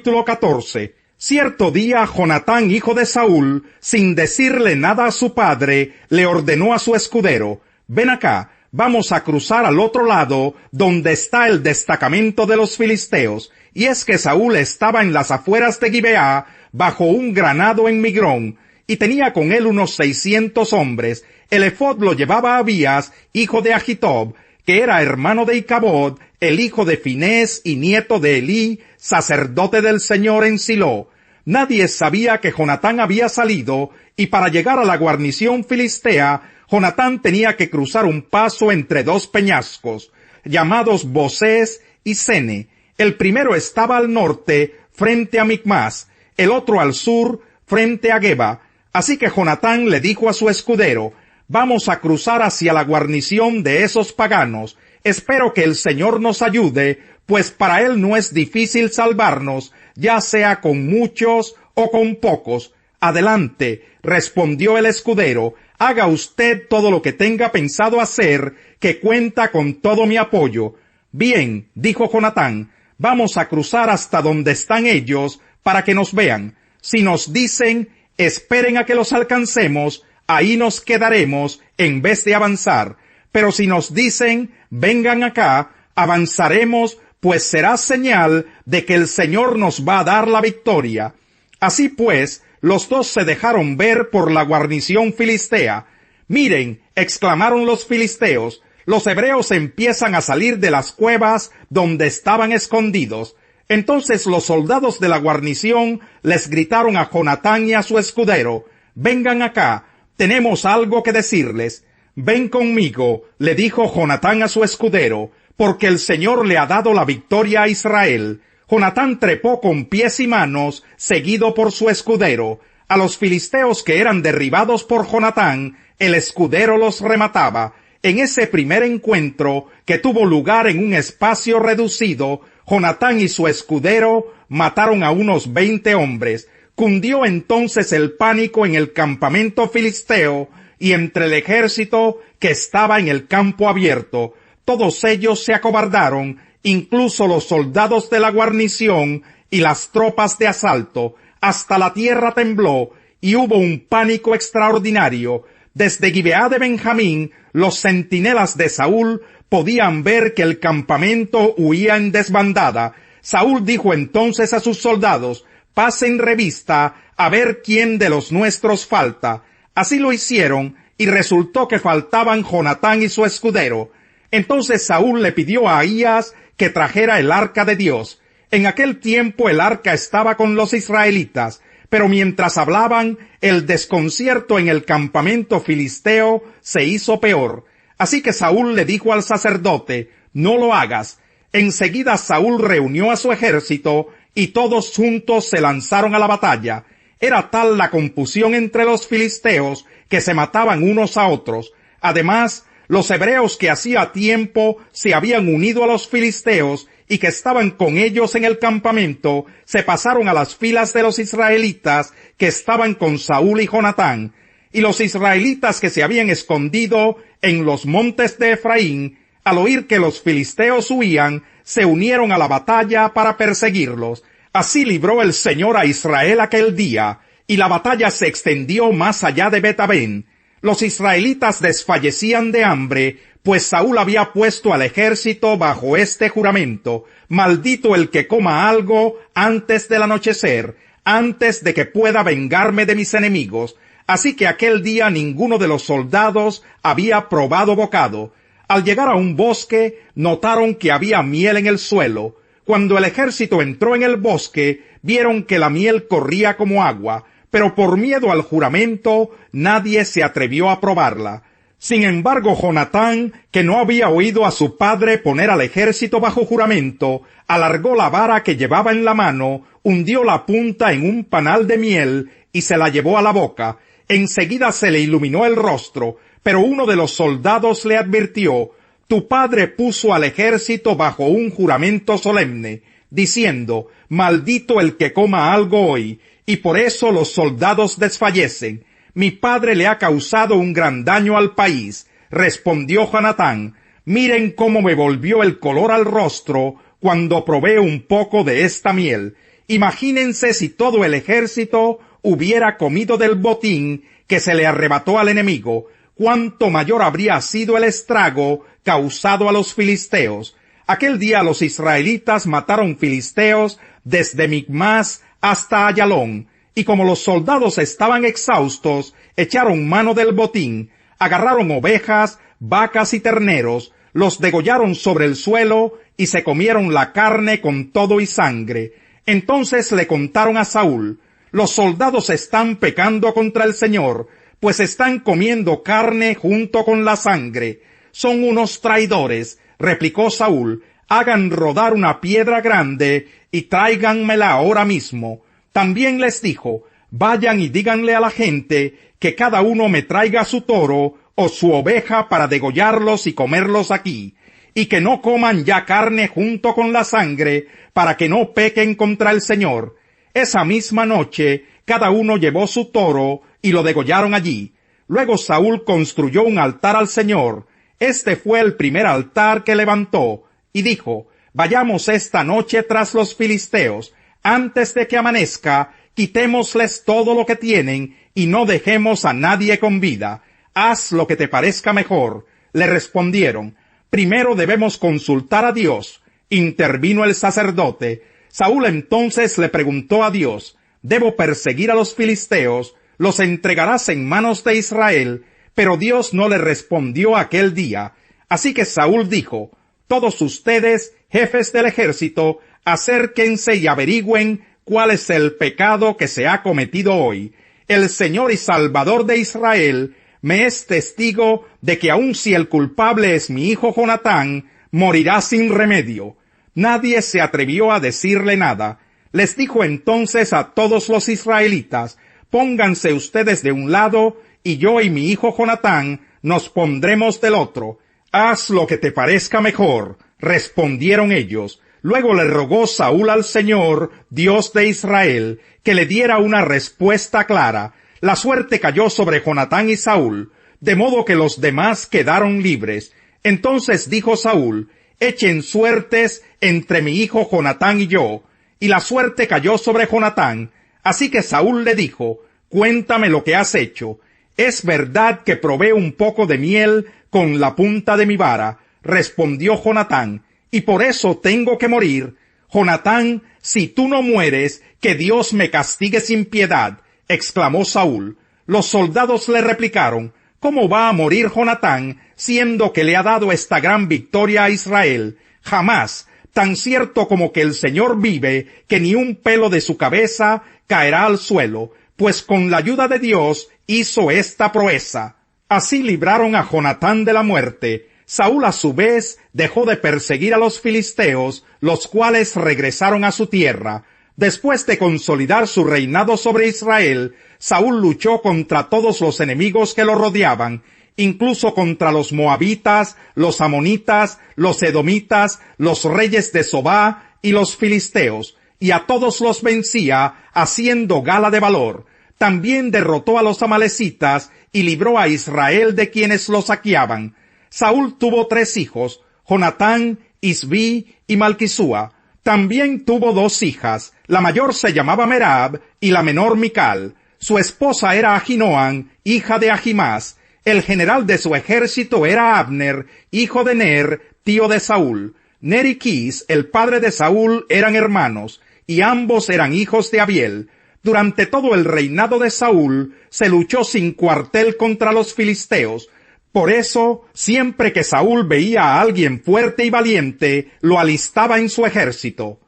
Capítulo 14. Cierto día, Jonatán, hijo de Saúl, sin decirle nada a su padre, le ordenó a su escudero: ven acá, vamos a cruzar al otro lado, donde está el destacamento de los filisteos. Y es que Saúl estaba en las afueras de Gibeá, bajo un granado en Migrón, y tenía con él unos 600 hombres. El efod lo llevaba Abías, hijo de Ahitob, que era hermano de Icabod, el hijo de Finés y nieto de Elí, sacerdote del Señor en Silo. Nadie sabía que Jonatán había salido, y para llegar a la guarnición filistea, Jonatán tenía que cruzar un paso entre dos peñascos, llamados Bosés y Sene. El primero estaba al norte, frente a Micmas, el otro al sur, frente a Geba. Así que Jonatán le dijo a su escudero: vamos a cruzar hacia la guarnición de esos paganos. Espero que el Señor nos ayude, pues para él no es difícil salvarnos, ya sea con muchos o con pocos. Adelante, respondió el escudero, haga usted todo lo que tenga pensado hacer, que cuenta con todo mi apoyo. Bien, dijo Jonatán, vamos a cruzar hasta donde están ellos, para que nos vean. Si nos dicen: esperen a que los alcancemos, ahí nos quedaremos en vez de avanzar. Pero si nos dicen: vengan acá, avanzaremos, pues será señal de que el Señor nos va a dar la victoria. Así pues, los dos se dejaron ver por la guarnición filistea. Miren, exclamaron los filisteos, los hebreos empiezan a salir de las cuevas donde estaban escondidos. Entonces los soldados de la guarnición les gritaron a Jonatán y a su escudero: vengan acá, tenemos algo que decirles. Ven conmigo, le dijo Jonatán a su escudero, porque el Señor le ha dado la victoria a Israel. Jonatán trepó con pies y manos, seguido por su escudero. A los filisteos que eran derribados por Jonatán, el escudero los remataba. En ese primer encuentro, que tuvo lugar en un espacio reducido, Jonatán y su escudero mataron a unos 20 hombres. Cundió entonces el pánico en el campamento filisteo y entre el ejército que estaba en el campo abierto. Todos ellos se acobardaron, incluso los soldados de la guarnición y las tropas de asalto. Hasta la tierra tembló y hubo un pánico extraordinario. Desde Gibeá de Benjamín, los centinelas de Saúl podían ver que el campamento huía en desbandada. Saúl dijo entonces a sus soldados: pasen revista a ver quién de los nuestros falta. Así lo hicieron, y resultó que faltaban Jonatán y su escudero. Entonces Saúl le pidió a Ahías que trajera el arca de Dios. En aquel tiempo el arca estaba con los israelitas, pero mientras hablaban, el desconcierto en el campamento filisteo se hizo peor. Así que Saúl le dijo al sacerdote: no lo hagas. Enseguida Saúl reunió a su ejército, y todos juntos se lanzaron a la batalla. Era tal la confusión entre los filisteos que se mataban unos a otros. Además, los hebreos que hacía tiempo se habían unido a los filisteos y que estaban con ellos en el campamento, se pasaron a las filas de los israelitas que estaban con Saúl y Jonatán. Y los israelitas que se habían escondido en los montes de Efraín, al oír que los filisteos huían, se unieron a la batalla para perseguirlos. Así libró el Señor a Israel aquel día, y la batalla se extendió más allá de Bet-Aven. Los israelitas desfallecían de hambre, pues Saúl había puesto al ejército bajo este juramento: maldito el que coma algo antes del anochecer, antes de que pueda vengarme de mis enemigos. Así que aquel día ninguno de los soldados había probado bocado. Al llegar a un bosque, notaron que había miel en el suelo. Cuando el ejército entró en el bosque, vieron que la miel corría como agua, pero por miedo al juramento, nadie se atrevió a probarla. Sin embargo, Jonatán, que no había oído a su padre poner al ejército bajo juramento, alargó la vara que llevaba en la mano, hundió la punta en un panal de miel y se la llevó a la boca. Enseguida se le iluminó el rostro, pero uno de los soldados le advirtió: tu padre puso al ejército bajo un juramento solemne, diciendo: maldito el que coma algo hoy, y por eso los soldados desfallecen. Mi padre le ha causado un gran daño al país. Respondió Jonatán: miren cómo me volvió el color al rostro cuando probé un poco de esta miel. Imagínense si todo el ejército hubiera comido del botín que se le arrebató al enemigo, cuánto mayor habría sido el estrago causado a los filisteos. Aquel día los israelitas mataron filisteos desde Micmas hasta Ayalón, y como los soldados estaban exhaustos, echaron mano del botín, agarraron ovejas, vacas y terneros, los degollaron sobre el suelo y se comieron la carne con todo y sangre. Entonces le contaron a Saúl: los soldados están pecando contra el Señor, pues están comiendo carne junto con la sangre. Son unos traidores, replicó Saúl. Hagan rodar una piedra grande y tráiganmela ahora mismo. También les dijo: vayan y díganle a la gente que cada uno me traiga su toro o su oveja para degollarlos y comerlos aquí, y que no coman ya carne junto con la sangre, para que no pequen contra el Señor. Esa misma noche cada uno llevó su toro y lo degollaron allí. Luego Saúl construyó un altar al Señor. Este fue el primer altar que levantó, y dijo: vayamos esta noche tras los filisteos. Antes de que amanezca, quitémosles todo lo que tienen, y no dejemos a nadie con vida. Haz lo que te parezca mejor. Le respondieron: primero debemos consultar a Dios. Intervino el sacerdote. Saúl entonces le preguntó a Dios: ¿debo perseguir a los filisteos? ¿Los entregarás en manos de Israel? Pero Dios no le respondió aquel día. Así que Saúl dijo: todos ustedes, jefes del ejército, acérquense y averigüen cuál es el pecado que se ha cometido hoy. El Señor y Salvador de Israel me es testigo de que aun si el culpable es mi hijo Jonatán, morirá sin remedio. Nadie se atrevió a decirle nada. Les dijo entonces a todos los israelitas: pónganse ustedes de un lado, y yo y mi hijo Jonatán nos pondremos del otro. Haz lo que te parezca mejor, respondieron ellos. Luego le rogó Saúl al Señor, Dios de Israel, que le diera una respuesta clara. La suerte cayó sobre Jonatán y Saúl, de modo que los demás quedaron libres. Entonces dijo Saúl: echen suertes entre mi hijo Jonatán y yo. Y la suerte cayó sobre Jonatán. Así que Saúl le dijo: cuéntame lo que has hecho. ¿Es verdad que probé un poco de miel con la punta de mi vara? Respondió Jonatán: y por eso tengo que morir. Jonatán, si tú no mueres, que Dios me castigue sin piedad, exclamó Saúl. Los soldados le replicaron: ¿cómo va a morir Jonatán, siendo que le ha dado esta gran victoria a Israel? Jamás, tan cierto como que el Señor vive, que ni un pelo de su cabeza caerá al suelo, pues con la ayuda de Dios hizo esta proeza. Así libraron a Jonatán de la muerte. Saúl a su vez dejó de perseguir a los filisteos, los cuales regresaron a su tierra. Después de consolidar su reinado sobre Israel, Saúl luchó contra todos los enemigos que lo rodeaban, incluso contra los moabitas, los amonitas, los edomitas, los reyes de Sobá y los filisteos, y a todos los vencía, haciendo gala de valor. También derrotó a los amalecitas y libró a Israel de quienes lo saqueaban. Saúl tuvo 3 hijos, Jonatán, Isbi y Malquisúa. También tuvo 2 hijas, la mayor se llamaba Merab y la menor Mical. Su esposa era Ahinoam, hija de Ahimás. El general de su ejército era Abner, hijo de Ner, tío de Saúl. Ner y Quis, el padre de Saúl, eran hermanos, y ambos eran hijos de Abiel. Durante todo el reinado de Saúl se luchó sin cuartel contra los filisteos. Por eso, siempre que Saúl veía a alguien fuerte y valiente, lo alistaba en su ejército.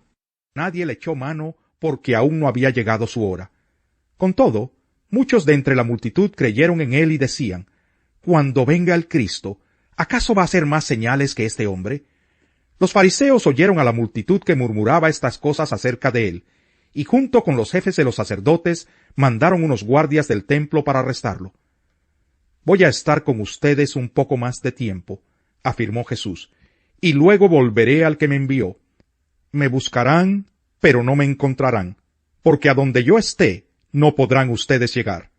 Nadie le echó mano porque aún no había llegado su hora. Con todo, muchos de entre la multitud creyeron en él y decían: cuando venga el Cristo, ¿acaso va a hacer más señales que este hombre? Los fariseos oyeron a la multitud que murmuraba estas cosas acerca de él, y junto con los jefes de los sacerdotes mandaron unos guardias del templo para arrestarlo. Voy a estar con ustedes un poco más de tiempo, afirmó Jesús, y luego volveré al que me envió. Me buscarán, pero no me encontrarán, porque a donde yo esté, no podrán ustedes llegar.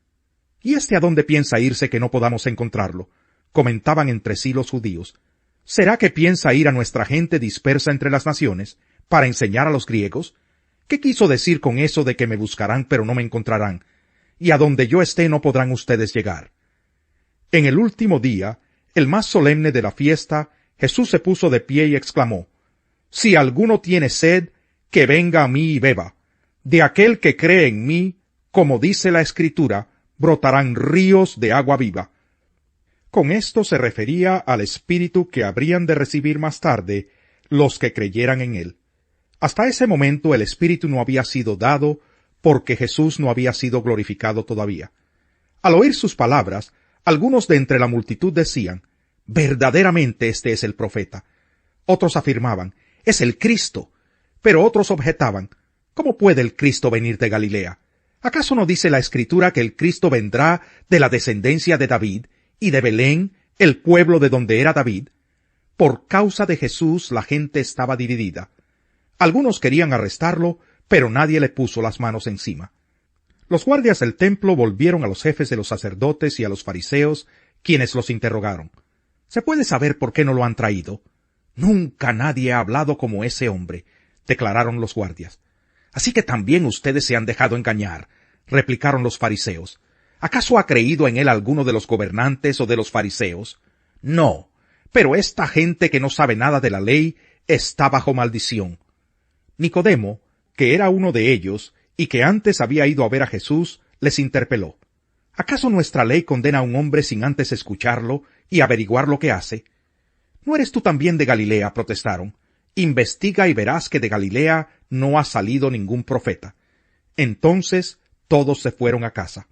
¿Y a dónde piensa irse que no podamos encontrarlo? Comentaban entre sí los judíos. ¿Será que piensa ir a nuestra gente dispersa entre las naciones, para enseñar a los griegos? ¿Qué quiso decir con eso de que me buscarán pero no me encontrarán? Y a donde yo esté no podrán ustedes llegar. En el último día, el más solemne de la fiesta, Jesús se puso de pie y exclamó: Si alguno tiene sed, que venga a mí y beba. De aquel que cree en mí, como dice la Escritura, brotarán ríos de agua viva. Con esto se refería al Espíritu que habrían de recibir más tarde los que creyeran en él. Hasta ese momento el Espíritu no había sido dado porque Jesús no había sido glorificado todavía. Al oír sus palabras, algunos de entre la multitud decían: verdaderamente este es el profeta. Otros afirmaban: es el Cristo. Pero otros objetaban: ¿cómo puede el Cristo venir de Galilea? ¿Acaso no dice la Escritura que el Cristo vendrá de la descendencia de David y de Belén, el pueblo de donde era David? Por causa de Jesús la gente estaba dividida. Algunos querían arrestarlo, pero nadie le puso las manos encima. Los guardias del templo volvieron a los jefes de los sacerdotes y a los fariseos, quienes los interrogaron: ¿Se puede saber por qué no lo han traído? Nunca nadie ha hablado como ese hombre, declararon los guardias. Así que también ustedes se han dejado engañar, replicaron los fariseos. ¿Acaso ha creído en él alguno de los gobernantes o de los fariseos? No, pero esta gente que no sabe nada de la ley está bajo maldición. Nicodemo, que era uno de ellos, y que antes había ido a ver a Jesús, les interpeló: ¿acaso nuestra ley condena a un hombre sin antes escucharlo y averiguar lo que hace? ¿No eres tú también de Galilea?, protestaron. Investiga y verás que de Galilea no ha salido ningún profeta. Entonces todos se fueron a casa.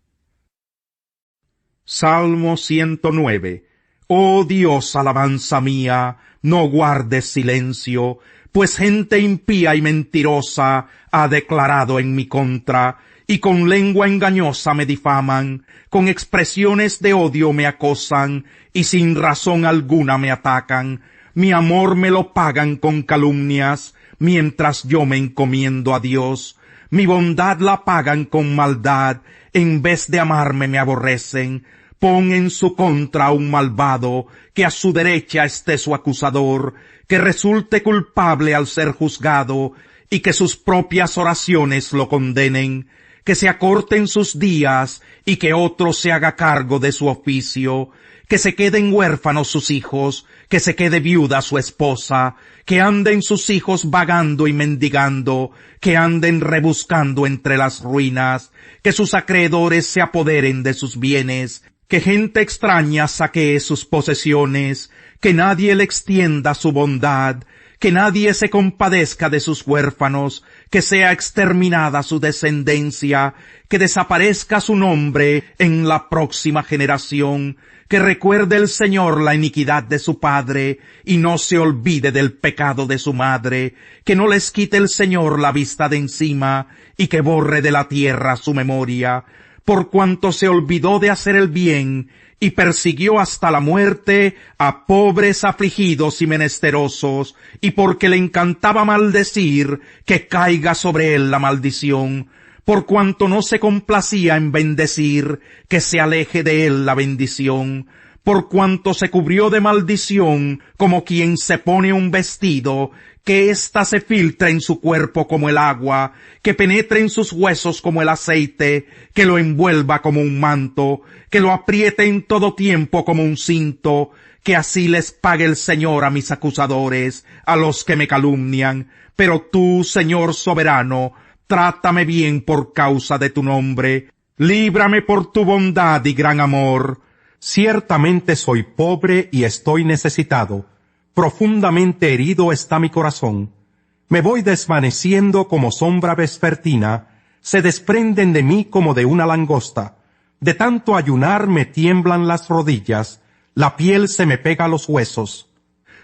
Salmo 109. Oh Dios, alabanza mía, no guardes silencio, pues gente impía y mentirosa ha declarado en mi contra, y con lengua engañosa me difaman, con expresiones de odio me acosan, y sin razón alguna me atacan. Mi amor me lo pagan con calumnias, mientras yo me encomiendo a Dios. Mi bondad la pagan con maldad, en vez de amarme me aborrecen. Pon en su contra a un malvado, que a su derecha esté su acusador, que resulte culpable al ser juzgado, y que sus propias oraciones lo condenen, que se acorten sus días, y que otro se haga cargo de su oficio, que se queden huérfanos sus hijos, que se quede viuda su esposa, que anden sus hijos vagando y mendigando, que anden rebuscando entre las ruinas, que sus acreedores se apoderen de sus bienes, que gente extraña saquee sus posesiones, que nadie le extienda su bondad, que nadie se compadezca de sus huérfanos, que sea exterminada su descendencia, que desaparezca su nombre en la próxima generación, que recuerde el Señor la iniquidad de su padre, y no se olvide del pecado de su madre, que no les quite el Señor la vista de encima, y que borre de la tierra su memoria, por cuanto se olvidó de hacer el bien, y persiguió hasta la muerte a pobres, afligidos y menesterosos, y porque le encantaba maldecir, que caiga sobre él la maldición, por cuanto no se complacía en bendecir, que se aleje de él la bendición, por cuanto se cubrió de maldición, como quien se pone un vestido, que ésta se filtra en su cuerpo como el agua, que penetre en sus huesos como el aceite, que lo envuelva como un manto, que lo apriete en todo tiempo como un cinto, que así les pague el Señor a mis acusadores, a los que me calumnian. Pero tú, Señor soberano, trátame bien por causa de tu nombre, líbrame por tu bondad y gran amor. Ciertamente soy pobre y estoy necesitado, profundamente herido está mi corazón. Me voy desvaneciendo como sombra vespertina, se desprenden de mí como de una langosta. De tanto ayunar me tiemblan las rodillas, la piel se me pega a los huesos.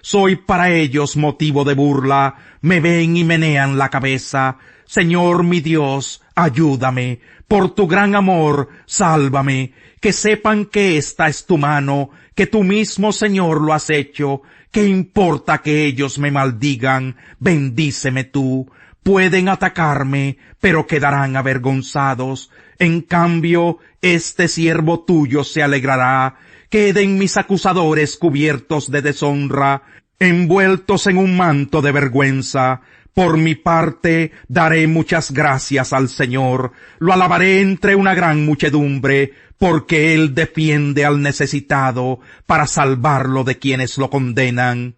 Soy para ellos motivo de burla, me ven y menean la cabeza. Señor mi Dios, ayúdame, por tu gran amor, sálvame, que sepan que esta es tu mano, que tú mismo, Señor, lo has hecho. ¿Qué importa que ellos me maldigan? Bendíceme tú. Pueden atacarme, pero quedarán avergonzados. En cambio, este siervo tuyo se alegrará. Queden mis acusadores cubiertos de deshonra, envueltos en un manto de vergüenza, Por mi parte, daré muchas gracias al Señor, lo alabaré entre una gran muchedumbre, porque Él defiende al necesitado para salvarlo de quienes lo condenan.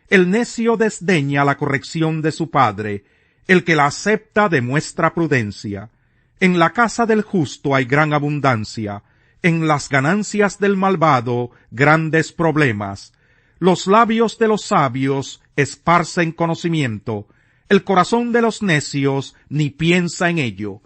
El necio desdeña la corrección de su padre, el que la acepta demuestra prudencia. En la casa del justo hay gran abundancia, en las ganancias del malvado grandes problemas. Los labios de los sabios esparcen conocimiento, el corazón de los necios ni piensa en ello.